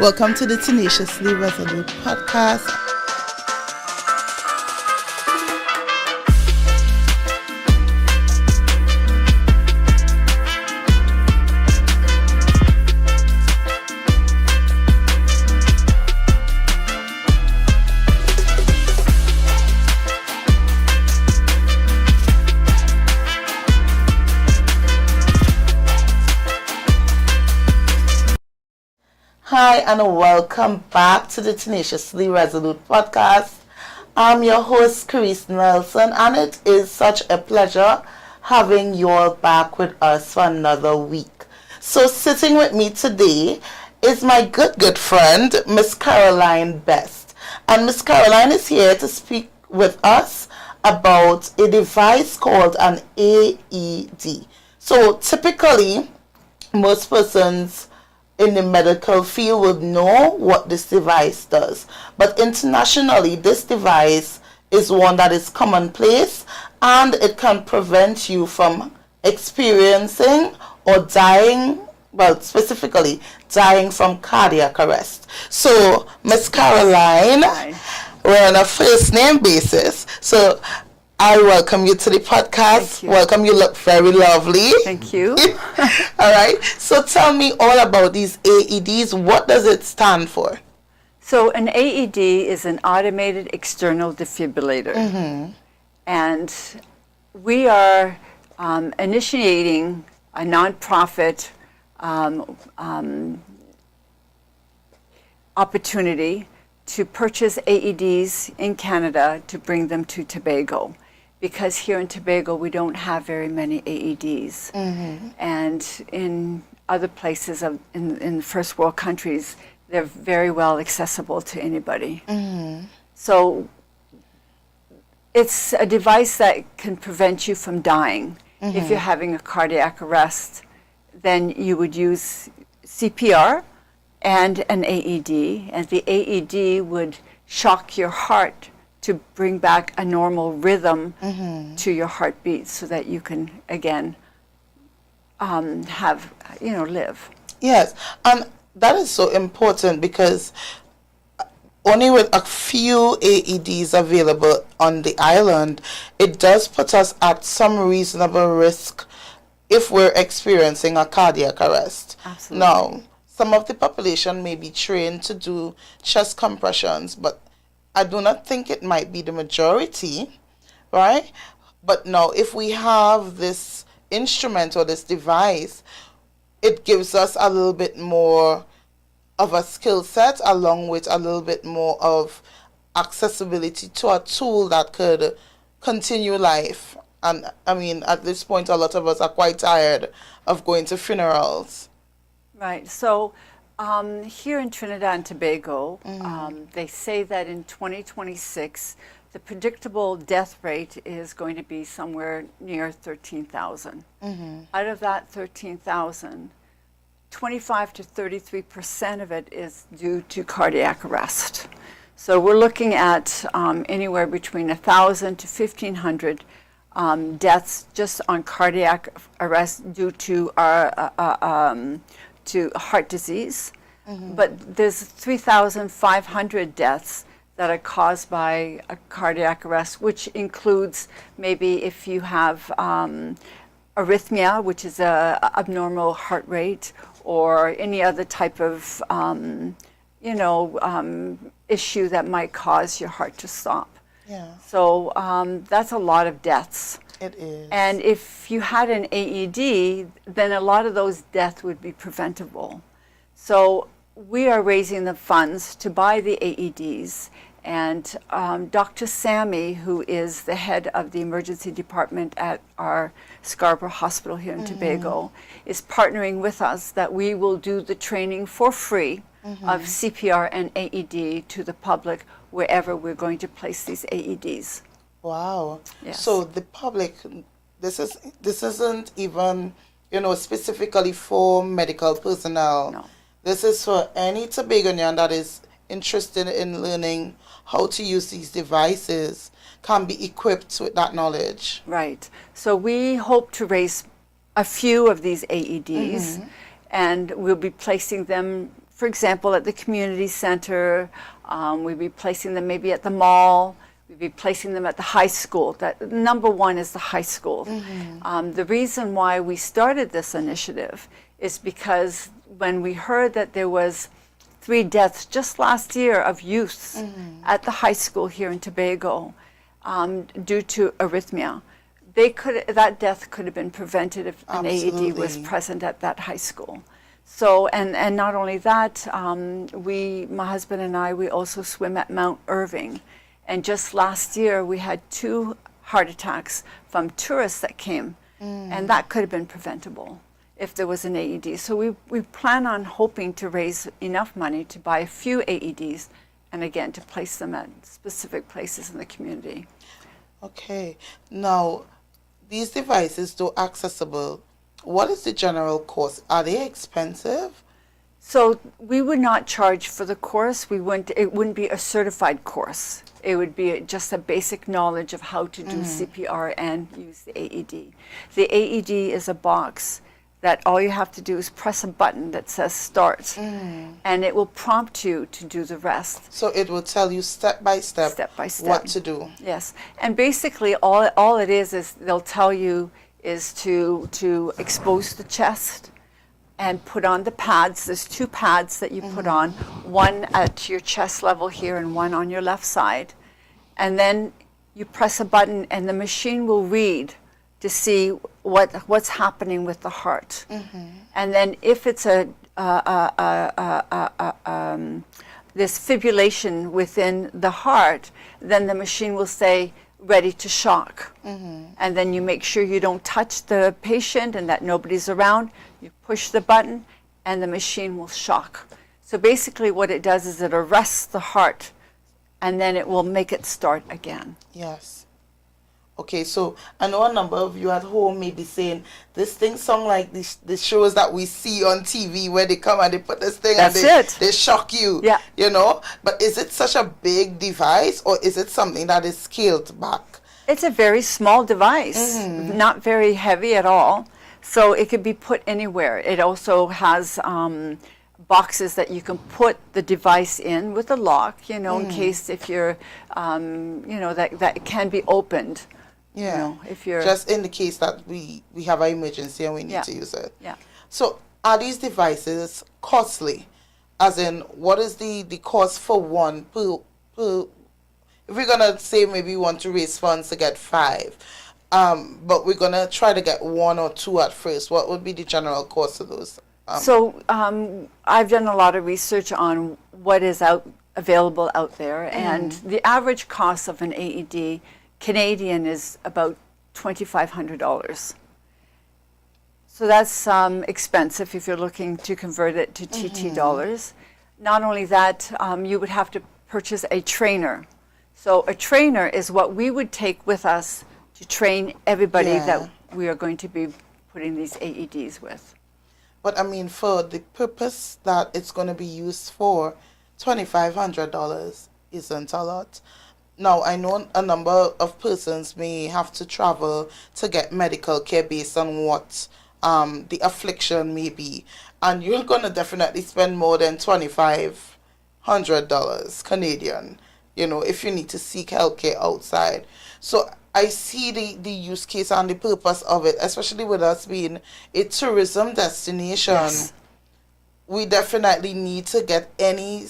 Welcome to the Tenaciously Resolute podcast. Hi and welcome back to the Tenaciously Resolute podcast. I'm your host, Chris Nelson, and it is such a pleasure having you all back with us for another week. So sitting with me today is my good friend, Miss Caroline Best. And Miss Caroline is here to speak with us about a device called an AED. So typically, most persons in the medical field would know what this device does. But internationally, this device is one that is commonplace and it can prevent you from experiencing or dying, well, specifically dying from cardiac arrest. So, Miss Caroline, we're on a first name basis. So, I welcome you to the podcast. Welcome. You look very lovely. Thank you. All right. So tell me all about these AEDs. What does it stand for? So an AED is an automated external defibrillator. Mm-hmm. And we are initiating a nonprofit opportunity to purchase AEDs in Canada to bring them to Tobago. Because here in Tobago, we don't have very many AEDs. Mm-hmm. And in other places in the first world countries, they're very well accessible to anybody. Mm-hmm. So it's a device that can prevent you from dying. Mm-hmm. If you're having a cardiac arrest, then you would use CPR and an AED, and the AED would shock your heart to bring back a normal rhythm to your heartbeat so that you can, again, live. Yes, and that is so important because only with a few AEDs available on the island, it does put us at some reasonable risk if we're experiencing a cardiac arrest. Absolutely. Now, some of the population may be trained to do chest compressions, but I do not think it might be the majority, right? But now, if we have this instrument or this device, it gives us a little bit more of a skill set along with a little bit more of accessibility to a tool that could continue life. And I mean, at this point, a lot of us are quite tired of going to funerals. Right. So here in Trinidad and Tobago, they say that in 2026, the predictable death rate is going to be somewhere near 13,000. Mm-hmm. Out of that 13,000, 25 to 33% of it is due to cardiac arrest. So we're looking at anywhere between 1,000 to 1,500 deaths just on cardiac arrest due to to heart disease, but there's 3,500 deaths that are caused by a cardiac arrest, which includes maybe if you have arrhythmia, which is a abnormal heart rate, or any other type of issue that might cause your heart to stop. Yeah. So that's a lot of deaths. It is. And if you had an AED, then a lot of those deaths would be preventable. So we are raising the funds to buy the AEDs. And Dr. Sammy, who is the head of the emergency department at our Scarborough Hospital here in Tobago, is partnering with us that we will do the training for free of CPR and AED to the public wherever we're going to place these AEDs. Wow. Yes. So the public, this isn't even, specifically for medical personnel. No. This is for any Tobagonian that is interested in learning how to use these devices, can be equipped with that knowledge. Right. So we hope to raise a few of these AEDs, and we'll be placing them for example, at the community center. We'd be placing them maybe at the mall. We'd be placing them at the high school. That number one is the high school. The reason why we started this initiative is because when we heard that there was 3 deaths just last year of youths at the high school here in Tobago due to arrhythmia, that death could have been prevented if an AED was present at that high school. So, and not only that, my husband and I, we also swim at Mount Irving. And just last year, we had 2 heart attacks from tourists that came, and that could have been preventable if there was an AED. So we plan on hoping to raise enough money to buy a few AEDs, and again, to place them at specific places in the community. Okay. Now, these devices, though accessible, what is the general cost? Are they expensive? So we would not charge for the course. It wouldn't be a certified course. It would be just a basic knowledge of how to do CPR and use the AED. The AED is a box that all you have to do is press a button that says start, and it will prompt you to do the rest. So it will tell you step by step what to do. Yes, and basically all it is they'll tell you is to expose the chest and put on the pads. There's 2 pads that you put on, one at your chest level here and one on your left side. And then you press a button and the machine will read to see what's happening with the heart. And then if it's this fibrillation within the heart, then the machine will say, ready to shock. And then you make sure you don't touch the patient and that nobody's around. You push the button and the machine will shock. So basically what it does is it arrests the heart and then it will make it start again. Yes. Okay, so I know a number of you at home may be saying, this thing sound like the shows that we see on TV where they come and they put this thing That's and it. they shock you. Yeah. You know? But is it such a big device or is it something that is scaled back? It's a very small device, not very heavy at all. So it could be put anywhere. It also has boxes that you can put the device in with a lock, in case if you're, that it can be opened. Yeah. If you're just in the case that we have an emergency and we need to use it. Yeah. So are these devices costly? As in, what is the cost for one per if we're gonna say maybe we want to raise funds to get 5, but we're gonna try to get 1 or 2 at first, what would be the general cost of those? I've done a lot of research on what is available out there, and the average cost of an AED Canadian is about $2,500. So that's expensive if you're looking to convert it to TT dollars. Not only that, you would have to purchase a trainer. So a trainer is what we would take with us to train everybody that we are going to be putting these AEDs with. But I mean, for the purpose that it's going to be used for, $2,500 isn't a lot. Now, I know a number of persons may have to travel to get medical care based on what the affliction may be. And you're going to definitely spend more than $2,500 Canadian, if you need to seek healthcare outside. So I see the use case and the purpose of it, especially with us being a tourism destination. Yes. We definitely need to get any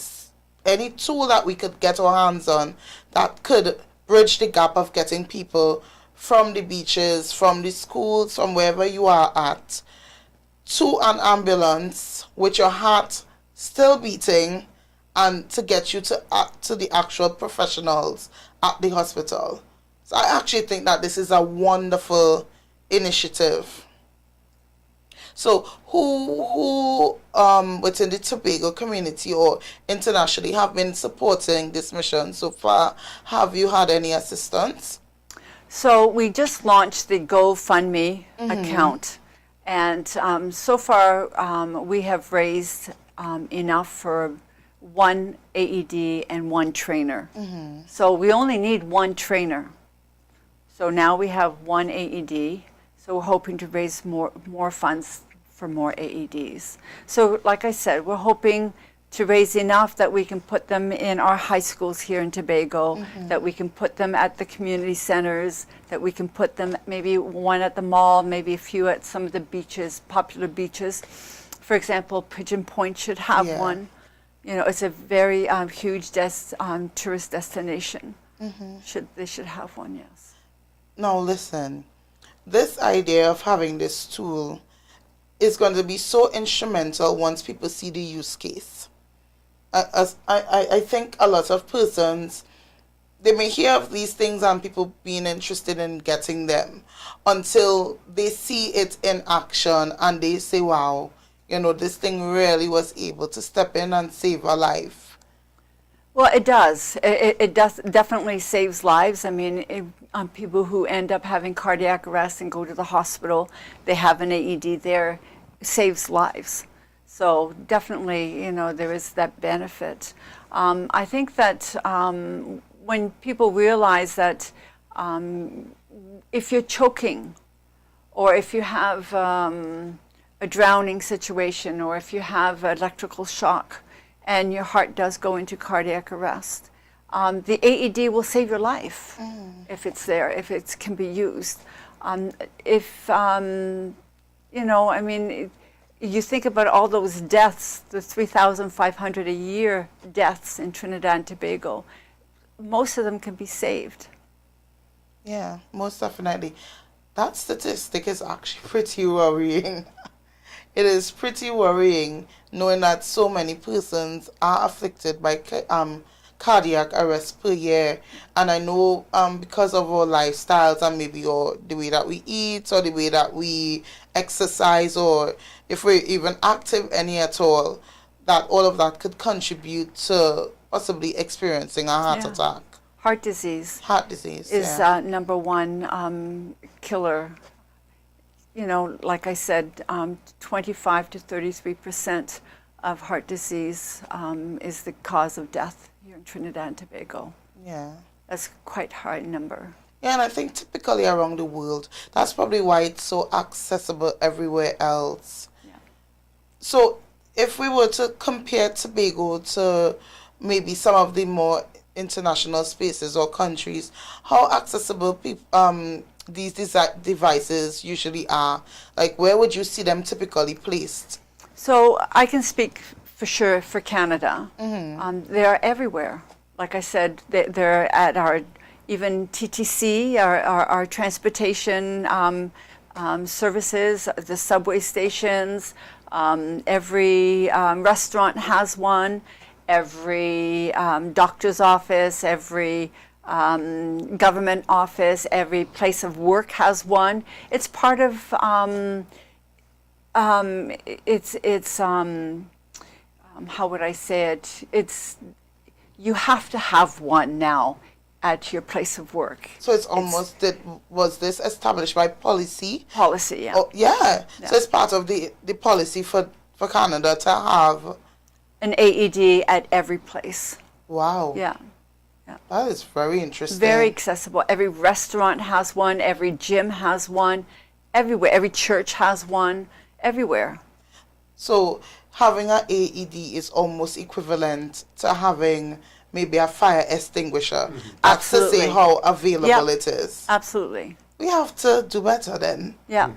tool that we could get our hands on that could bridge the gap of getting people from the beaches, from the schools, from wherever you are at, to an ambulance with your heart still beating, and to get you to the actual professionals at the hospital. So I actually think that this is a wonderful initiative. So who within the Tobago community or internationally have been supporting this mission so far? Have you had any assistance? So we just launched the GoFundMe account, and so far we have raised enough for 1 AED and 1 trainer. So we only need 1 trainer. So now we have 1 AED. So we're hoping to raise more funds for more AEDs. So like I said, we're hoping to raise enough that we can put them in our high schools here in Tobago, that we can put them at the community centers, that we can put them maybe one at the mall, maybe a few at some of the beaches, popular beaches. For example, Pigeon Point should have one. You know, it's a very huge tourist destination. They should have one, yes. Now listen, this idea of having this tool is going to be so instrumental once people see the use case. I think a lot of persons, they may hear of these things and people being interested in getting them until they see it in action and they say, wow, you know, this thing really was able to step in and save a life. Well, it does. It does definitely saves lives. I mean, people who end up having cardiac arrest and go to the hospital, they have an AED there, saves lives. So definitely, you know, there is that benefit. I think that when people realize that if you're choking, or if you have a drowning situation, or if you have electrical shock and your heart does go into cardiac arrest, the AED will save your life if it's there, if it can be used. You know, I mean, you think about all those deaths, the 3,500 a year deaths in Trinidad and Tobago, most of them can be saved. Yeah, most definitely. That statistic is actually pretty worrying. It is pretty worrying knowing that so many persons are afflicted by cardiac arrest per year. And I know because of our lifestyles and maybe the way that we eat or the way that we exercise, or if we're even active any at all, that all of that could contribute to possibly experiencing a heart attack. Heart disease. Heart disease is number one killer. You know, like I said, 25 to 33% of heart disease is the cause of death here in Trinidad and Tobago. Yeah. That's quite a high number. Yeah, and I think typically around the world, that's probably why it's so accessible everywhere else. Yeah. So if we were to compare Tobago to maybe some of the more international spaces or countries, how accessible these devices usually are? Like, where would you see them typically placed? So I can speak for sure for Canada. They are everywhere. Like I said, they're at our even TTC, our transportation services, the subway stations. Every restaurant has one. Every doctor's office, every government office, every place of work has one. It's part of how would I say it? You have to have one now at your place of work. So it's almost was this established by policy? Policy, yeah. Oh, yeah. So it's part of the policy for Canada to have an AED at every place. Wow. Yeah. Yeah. That is very interesting. Very accessible. Every restaurant has one. Every gym has one. Everywhere. Every church has one. Everywhere. So having an AED is almost equivalent to having maybe a fire extinguisher. That's Absolutely. to say how available it is. Absolutely. We have to do better then. Yeah.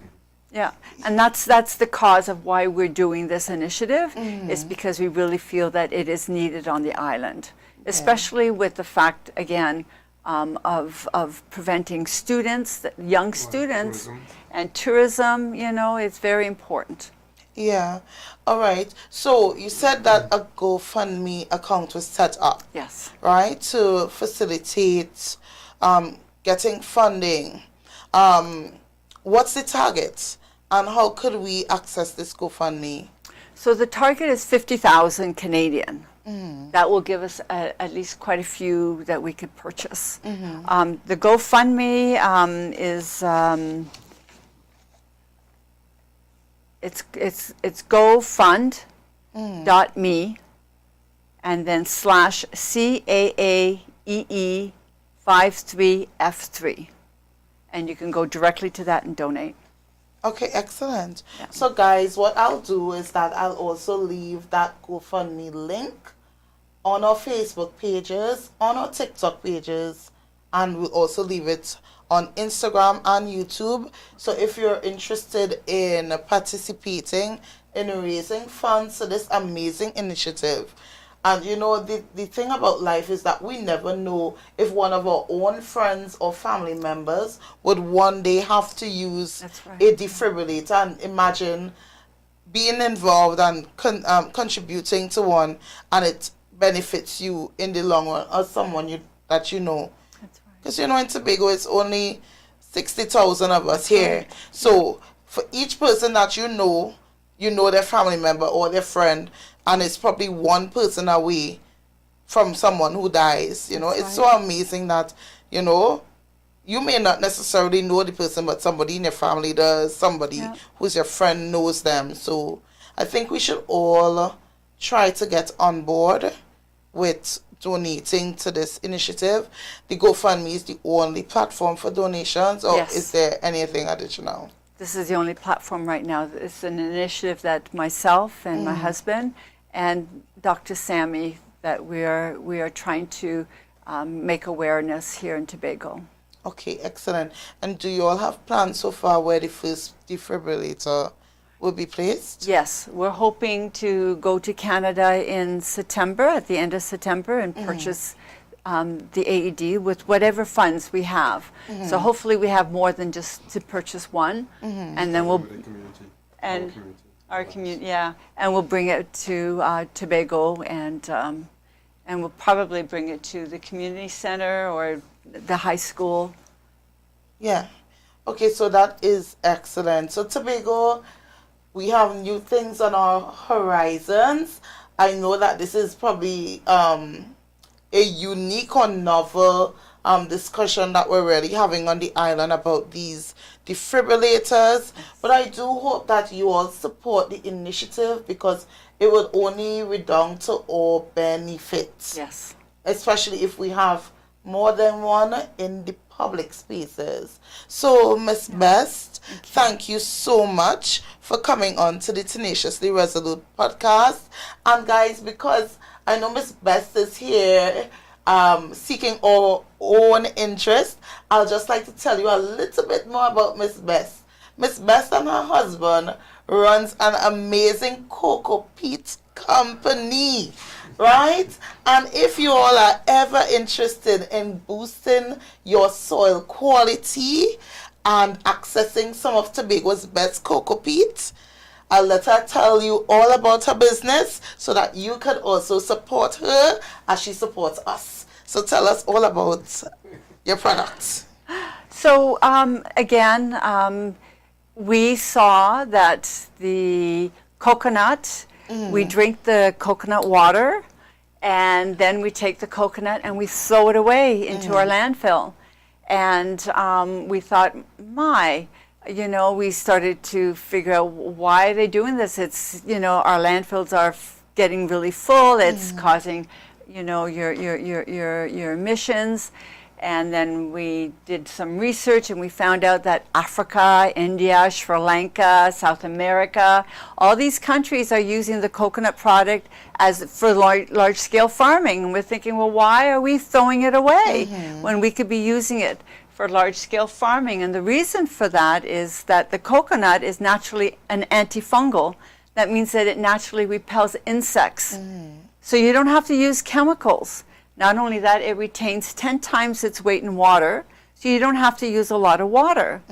Yeah, and that's the cause of why we're doing this initiative, is because we really feel that it is needed on the island, especially with the fact, again, of preventing students, young students, tourism. And tourism, you know, it's very important. Yeah. All right. So you said that a GoFundMe account was set up. Yes. Right, to facilitate getting funding. What's the target, and how could we access this GoFundMe? So the target is 50,000 Canadian. That will give us at least quite a few that we could purchase. The GoFundMe is it's gofund.me and then /CAAEE53F3. And you can go directly to that and donate. Okay, excellent. Yeah. So guys, what I'll do is that I'll also leave that GoFundMe link on our Facebook pages, on our TikTok pages, and we'll also leave it on Instagram and YouTube. So if you're interested in participating in raising funds for this amazing initiative, and you know, the thing about life is that we never know if one of our own friends or family members would one day have to use That's right. a defibrillator. And imagine being involved and contributing to one, and it benefits you in the long run, or someone that you know. That's right. Because you know, in Tobago, it's only 60,000 of us here. right. So for each person that you know their family member or their friend, and it's probably one person away from someone who dies. You know, That's it's so amazing that, you know, you may not necessarily know the person, but somebody in your family does. Somebody who's your friend knows them. So I think we should all try to get on board with donating to this initiative. The GoFundMe is the only platform for donations, or Yes. is there anything additional? This is the only platform right now. It's an initiative that myself and my husband and Dr. Sammy, that we are trying to make awareness here in Tobago. Okay, excellent. And do you all have plans so far where the first defibrillator will be placed? Yes, we're hoping to go to Canada in September, at the end of September, and purchase the AED with whatever funds we have. So hopefully we have more than just to purchase one, and then we'll and our community, yeah, and we'll bring it to Tobago, and we'll probably bring it to the community center or the high school. Yeah. Okay, so that is excellent. So Tobago, we have new things on our horizons. I know that this is probably a unique or novel discussion that we're really having on the island about these defibrillators. But I do hope that you all support the initiative, because it will only redound to our benefit. Yes. Especially if we have more than one in the public spaces. So, Miss Best, thank you so much for coming on to the Tenaciously Resolute podcast. And guys, because I know Miss Best is here seeking our own interest, I'll just like to tell you a little bit more about Miss Best. Miss Best and her husband runs an amazing cocoa peat company, right? And if you all are ever interested in boosting your soil quality and accessing some of Tobago's best cocoa peat, I'll let her tell you all about her business so that you can also support her as she supports us. So tell us all about your products. So again, we saw that the coconut, we drink the coconut water, and then we take the coconut and we throw it away into our landfill. And we thought, we started to figure out, why are they doing this? It's, our landfills are getting really full. It's causing, your emissions. And then we did some research, and we found out that Africa, India, Sri Lanka, South America, all these countries are using the coconut product for large-scale farming. And we're thinking, well, why are we throwing it away when we could be using it for large-scale farming? And the reason for that is that the coconut is naturally an antifungal. That means that it naturally repels insects. So you don't have to use chemicals. Not only that, it retains 10 times its weight in water, so you don't have to use a lot of water.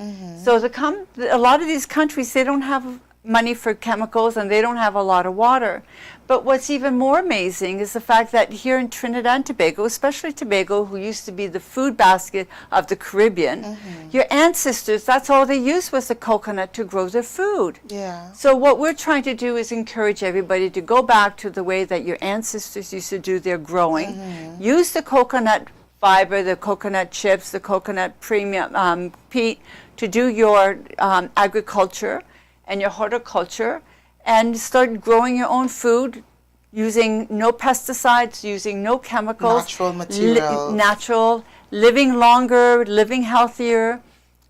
So a lot of these countries, they don't have money for chemicals, and they don't have a lot of water. But what's even more amazing is the fact that here in Trinidad and Tobago, especially Tobago, who used to be the food basket of the Caribbean, your ancestors, that's all they used was the coconut to grow their food. Yeah. So what we're trying to do is encourage everybody to go back to the way that your ancestors used to do their growing. Use the coconut fiber, the coconut chips, the coconut premium peat to do your agriculture and your horticulture, and start growing your own food using no pesticides, using no chemicals. Natural materials. Natural, living longer, living healthier.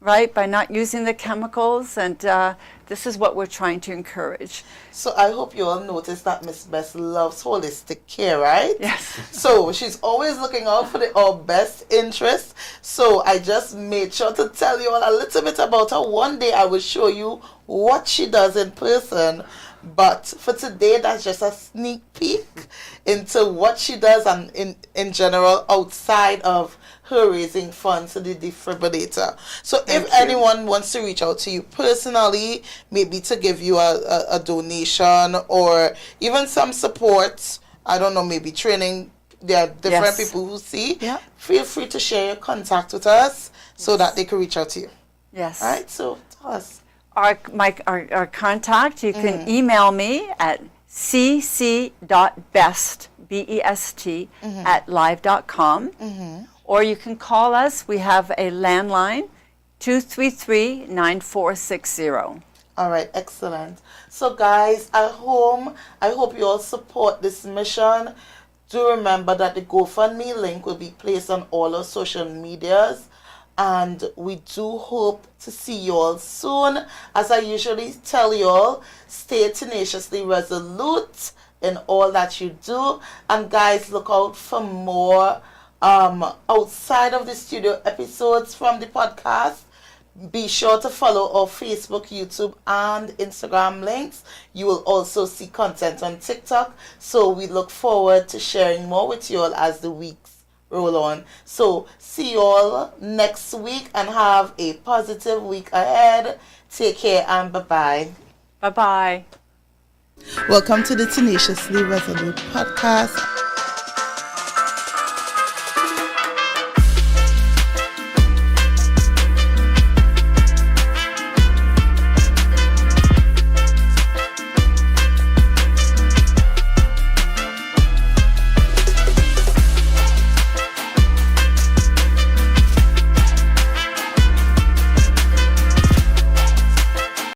right? By not using the chemicals, and this is what we're trying to encourage. So I hope you all noticed that Miss Bess loves holistic care, right? Yes. So she's always looking out for our best interest. So I just made sure to tell you all a little bit about her. One day I will show you what she does in person. But for today, that's just a sneak peek into what she does and in general outside of her raising funds for the defibrillator. So if anyone wants to reach out to you personally, maybe to give you a donation or even some support, I don't know, maybe training, there are different people who see, feel free to share your contact with us so that they can reach out to you. Yes. All right, so tell us. Our contact, you can email me at cc.best, B-E-S-T, at live.com. Or you can call us. We have a landline, 233-9460. All right, excellent. So guys, I hope you all support this mission. Do remember that the GoFundMe link will be placed on all our social medias. And we do hope to see you all soon. As I usually tell you all, stay tenaciously resolute in all that you do. And guys, look out for more outside of the studio episodes from the podcast. Be sure to follow our Facebook, YouTube, and Instagram links. You will also see content on TikTok. So we look forward to sharing more with you all as the weeks roll on. So see you all next week and have a positive week ahead. Take care and bye-bye. Bye-bye. Welcome to the Tenaciously Resolute podcast.